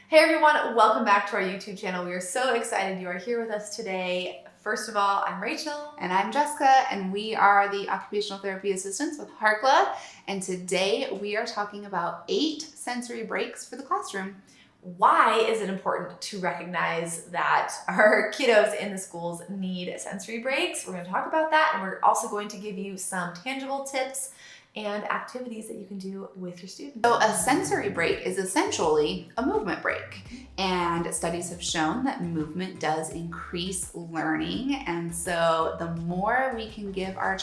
Hey everyone, welcome back to our YouTube channel. We are so excited you are here with us today. First of all, I'm Rachel. And I'm Jessica, and we are the Occupational Therapy Assistants with Harkla. And today we are talking about 8 sensory breaks for the classroom. Why is it important to recognize that our kiddos in the schools need sensory breaks? We're going to talk about that, and we're also going to give you some tangible tips and activities that you can do with your students. So a sensory break is essentially a movement break. And studies have shown that movement does increase learning. And so the more we can give our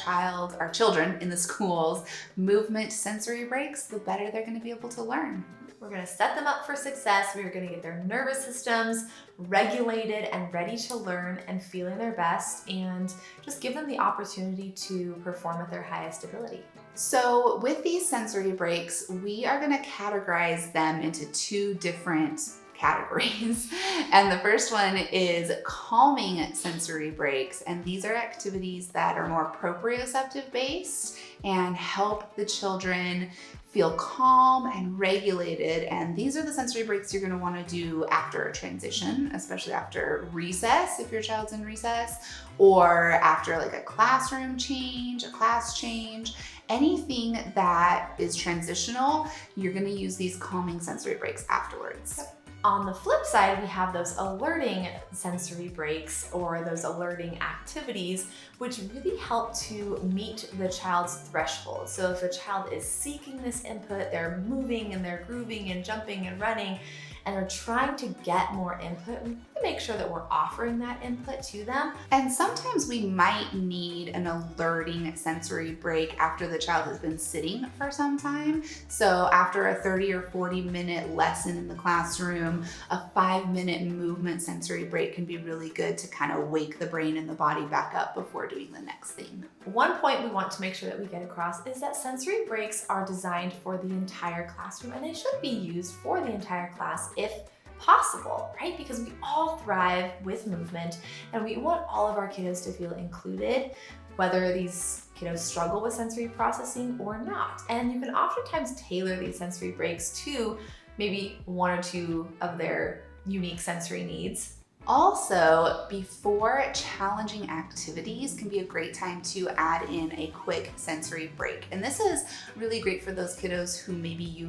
children in the schools movement sensory breaks, the better they're going to be able to learn. We're going to set them up for success. We are going to get their nervous systems regulated and ready to learn and feeling their best, and just give them the opportunity to perform at their highest ability. So with these sensory breaks, we are going to categorize them into 2 different categories. And the first one is calming sensory breaks. And these are activities that are more proprioceptive based and help the children feel calm and regulated. And these are the sensory breaks you're going to want to do after a transition, especially after recess, if your child's in recess, or after like a classroom change, a class change. Anything that is transitional, you're going to use these calming sensory breaks afterwards. On the flip side, we have those alerting sensory breaks or those alerting activities, which really help to meet the child's threshold. So if a child is seeking this input, they're moving and they're grooving and jumping and running, and are trying to get more input, we have to make sure that we're offering that input to them. And sometimes we might need an alerting sensory break after the child has been sitting for some time. So after a 30 or 40-minute lesson in the classroom, a 5-minute movement sensory break can be really good to kind of wake the brain and the body back up before doing the next thing. One point we want to make sure that we get across is that sensory breaks are designed for the entire classroom, and they should be used for the entire class if possible, right? Because we all thrive with movement, and we want all of our kiddos to feel included, whether these kiddos struggle with sensory processing or not. And you can oftentimes tailor these sensory breaks to maybe 1 or 2 of their unique sensory needs. Also, before challenging activities can be a great time to add in a quick sensory break. And this is really great for those kiddos who maybe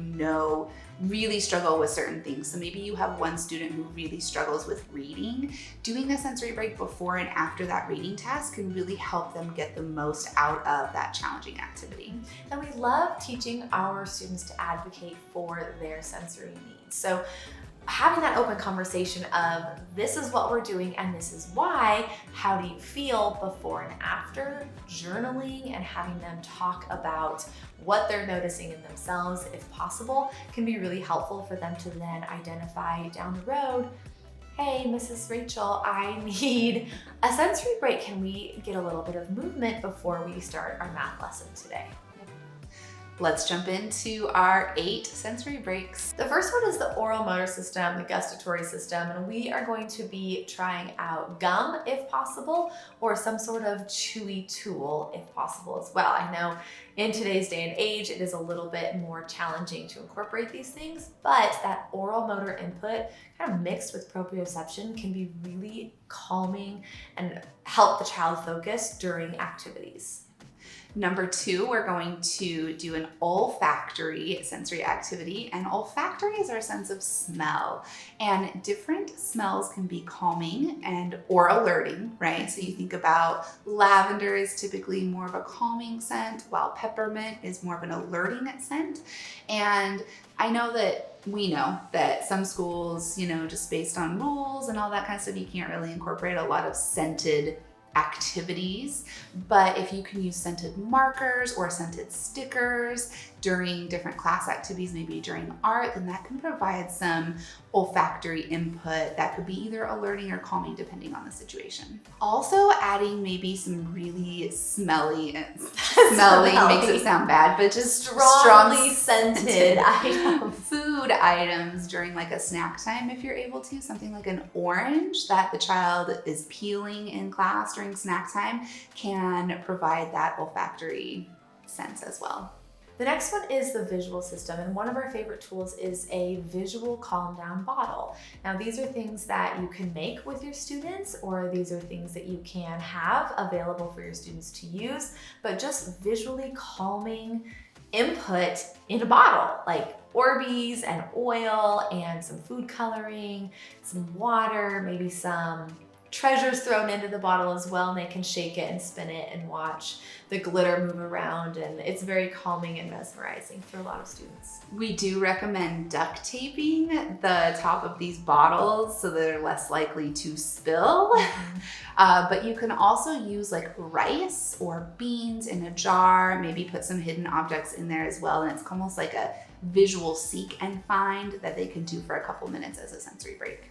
really struggle with certain things. So maybe you have one student who really struggles with reading. Doing a sensory break before and after that reading task can really help them get the most out of that challenging activity. And we love teaching our students to advocate for their sensory needs. So having that open conversation of this is what we're doing and this is why, how do you feel before and after, journaling and having them talk about what they're noticing in themselves, if possible, can be really helpful for them to then identify down the road, hey, Mrs. Rachel, I need a sensory break. Can we get a little bit of movement before we start our math lesson today? Let's jump into our 8 sensory breaks. The first one is the oral motor system, the gustatory system, and we are going to be trying out gum if possible, or some sort of chewy tool if possible as well. I know in today's day and age, it is a little bit more challenging to incorporate these things, but that oral motor input kind of mixed with proprioception can be really calming and help the child focus during activities. Number 2, we're going to do an olfactory sensory activity, and olfactory is our sense of smell, and different smells can be calming or alerting, right? So you think about lavender is typically more of a calming scent, while peppermint is more of an alerting scent. And I know that we know that some schools, just based on rules and all that kind of stuff, you can't really incorporate a lot of scented activities, but if you can use scented markers or scented stickers during different class activities, maybe during art, then that can provide some olfactory input that could be either alerting or calming depending on the situation. Also adding maybe some really smelly makes it sound bad, but just strongly scented items. Food items during like a snack time if you're able to, something like an orange that the child is peeling in class during snack time can provide that olfactory sense as well. The next one is the visual system, and one of our favorite tools is a visual calm down bottle. Now these are things that you can make with your students, or these are things that you can have available for your students to use, but just visually calming input in a bottle, like Orbeez and oil and some food coloring, some water, maybe some treasures thrown into the bottle as well, and they can shake it and spin it and watch the glitter move around, and it's very calming and mesmerizing for a lot of students. We do recommend duct taping the top of these bottles so they're less likely to spill. But you can also use like rice or beans in a jar, maybe put some hidden objects in there as well, and it's almost like a visual seek and find that they can do for a couple minutes as a sensory break.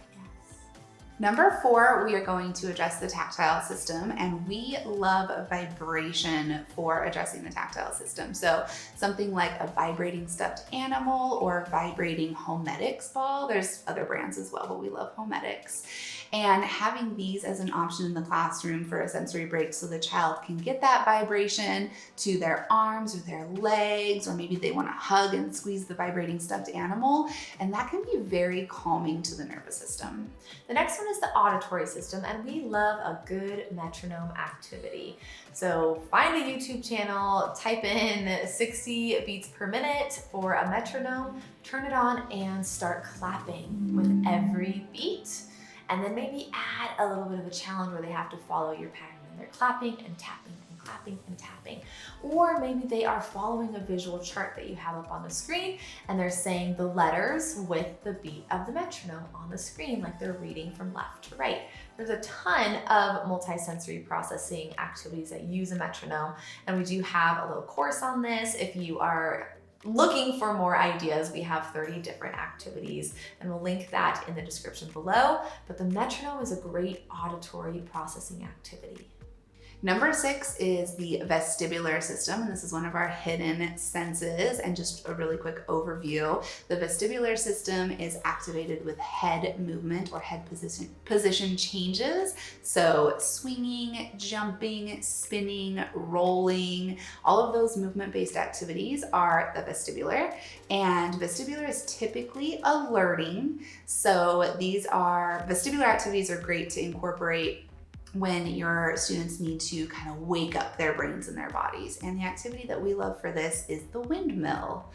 Number 4, we are going to address the tactile system, and we love vibration for addressing the tactile system. So something like a vibrating stuffed animal or vibrating Homedics ball. There's other brands as well, but we love Homedics. And having these as an option in the classroom for a sensory break so the child can get that vibration to their arms or their legs, or maybe they want to hug and squeeze the vibrating stuffed animal, and that can be very calming to the nervous system. The next one is the auditory system, and we love a good metronome activity. So find a YouTube channel, type in 60 beats per minute for a metronome, turn it on and start clapping with every beat. And then maybe add a little bit of a challenge where they have to follow your pattern and they're clapping and tapping and clapping and tapping. Or maybe they are following a visual chart that you have up on the screen and they're saying the letters with the beat of the metronome on the screen, like they're reading from left to right. There's a ton of multisensory processing activities that use a metronome, and we do have a little course on this. If you are looking for more ideas, we have 30 different activities, and we'll link that in the description below. But the metronome is a great auditory processing activity. Number 6 is the vestibular system, and this is one of our hidden senses. And just a really quick overview, the vestibular system is activated with head movement or head position changes. So swinging, jumping, spinning, rolling, all of those movement-based activities are the vestibular. And vestibular is typically alerting. So vestibular activities are great to incorporate when your students need to kind of wake up their brains and their bodies. And the activity that we love for this is the windmill.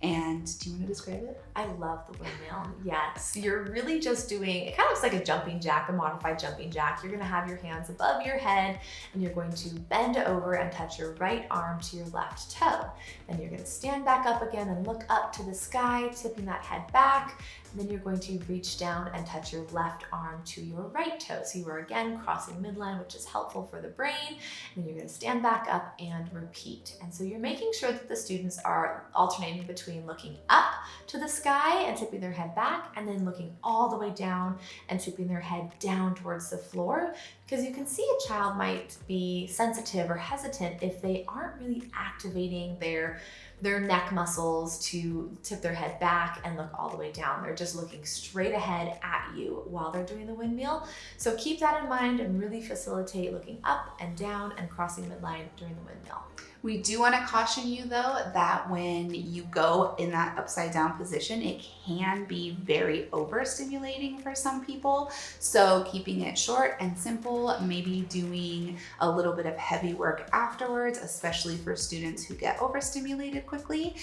And do you want to describe it? I love the windmill, yes. You're really just doing, it kind of looks like a jumping jack, a modified jumping jack. You're gonna have your hands above your head and you're going to bend over and touch your right arm to your left toe. And you're gonna stand back up again and look up to the sky, tipping that head back. And then you're going to reach down and touch your left arm to your right toe. So you are again crossing midline, which is helpful for the brain. And then you're gonna stand back up and repeat. And so you're making sure that the students are alternating between looking up to the sky and tipping their head back, and then looking all the way down and tipping their head down towards the floor. Because you can see a child might be sensitive or hesitant if they aren't really activating their neck muscles to tip their head back and look all the way down. They're just looking straight ahead at you while they're doing the windmill. So keep that in mind and really facilitate looking up and down and crossing midline during the windmill. We do want to caution you though that when you go in that upside down position, it can be very overstimulating for some people. So keeping it short and simple, maybe doing a little bit of heavy work afterwards, especially for students who get overstimulated quickly,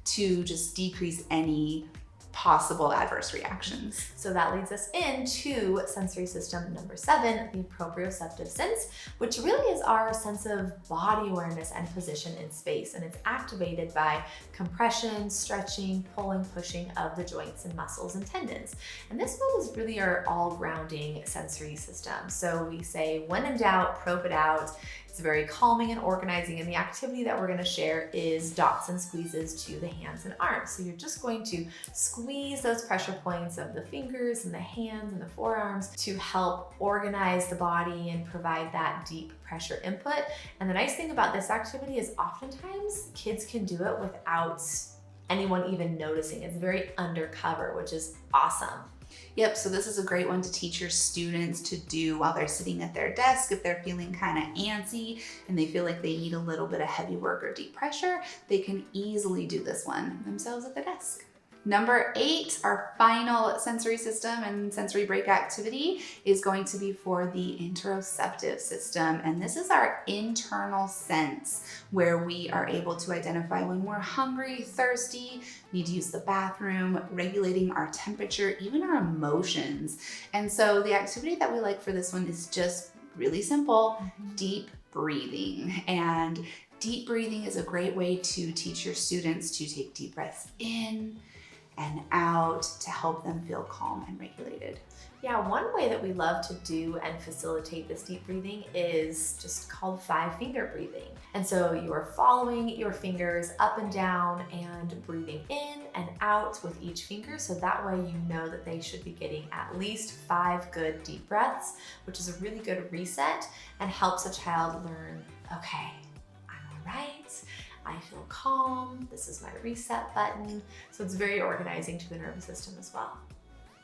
to just decrease any possible adverse reactions. So that leads us into sensory system number 7, the proprioceptive sense, which really is our sense of body awareness and position in space. And it's activated by compression, stretching, pulling, pushing of the joints and muscles and tendons. And this one is really our all-rounding sensory system. So we say, when in doubt, probe it out. It's very calming and organizing, and the activity that we're going to share is dots and squeezes to the hands and arms. So you're just going to squeeze those pressure points of the fingers and the hands and the forearms to help organize the body and provide that deep pressure input. And the nice thing about this activity is oftentimes kids can do it without anyone even noticing. It's very undercover, which is awesome. Yep, so this is a great one to teach your students to do while they're sitting at their desk. If they're feeling kind of antsy and they feel like they need a little bit of heavy work or deep pressure, they can easily do this one themselves at the desk. Number 8, our final sensory system and sensory break activity is going to be for the interoceptive system. And this is our internal sense where we are able to identify when we're hungry, thirsty, need to use the bathroom, regulating our temperature, even our emotions. And so the activity that we like for this one is just really simple, deep breathing. And deep breathing is a great way to teach your students to take deep breaths in and out to help them feel calm and regulated. Yeah, one way that we love to do and facilitate this deep breathing is just called 5-finger breathing. And so you are following your fingers up and down and breathing in and out with each finger. So that way you know that they should be getting at least 5 good deep breaths, which is a really good reset and helps a child learn, okay, I'm all right. I feel calm, this is my reset button. So it's very organizing to the nervous system as well.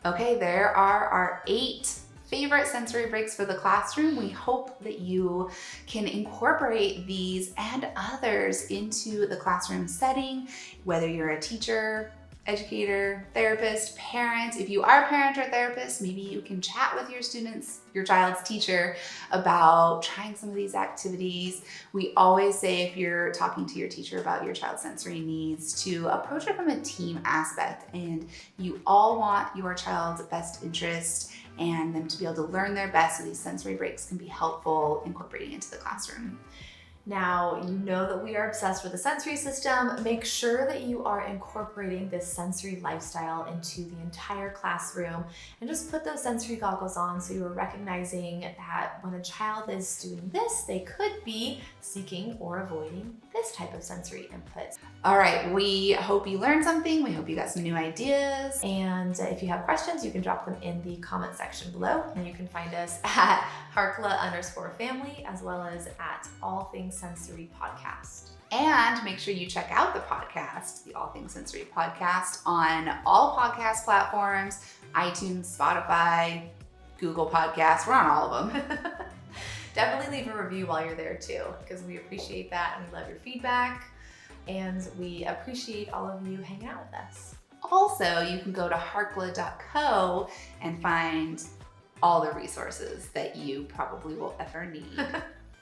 Okay, there are our 8 favorite sensory breaks for the classroom. We hope that you can incorporate these and others into the classroom setting, whether you're a teacher, educator, therapist, parent. If you are a parent or therapist, maybe you can chat with your students, your child's teacher, about trying some of these activities. We always say if you're talking to your teacher about your child's sensory needs to approach it from a team aspect, and you all want your child's best interest and them to be able to learn their best, so these sensory breaks can be helpful incorporating into the classroom. Now, you know that we are obsessed with the sensory system. Make sure that you are incorporating this sensory lifestyle into the entire classroom and just put those sensory goggles on so you are recognizing that when a child is doing this, they could be seeking or avoiding this type of sensory input. All right, we hope you learned something. We hope you got some new ideas. And if you have questions, you can drop them in the comment section below. And you can find us at Harkla_family as well as at All Things Sensory Podcast. And make sure you check out the podcast, the All Things Sensory Podcast, on all podcast platforms, iTunes, Spotify, Google Podcasts. We're on all of them. Definitely leave a review while you're there too, because we appreciate that and we love your feedback. And we appreciate all of you hanging out with us. Also, you can go to harkla.co and find all the resources that you probably will ever need.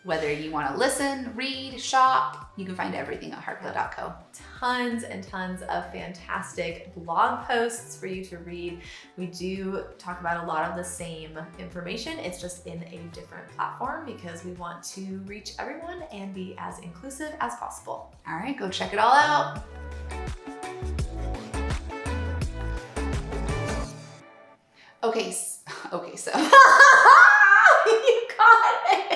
Whether you want to listen, read, shop, you can find everything at harkla.co. Tons and tons of fantastic blog posts for you to read. We do talk about a lot of the same information. It's just in a different platform because we want to reach everyone and be as inclusive as possible. All right, go check it all out. Okay, so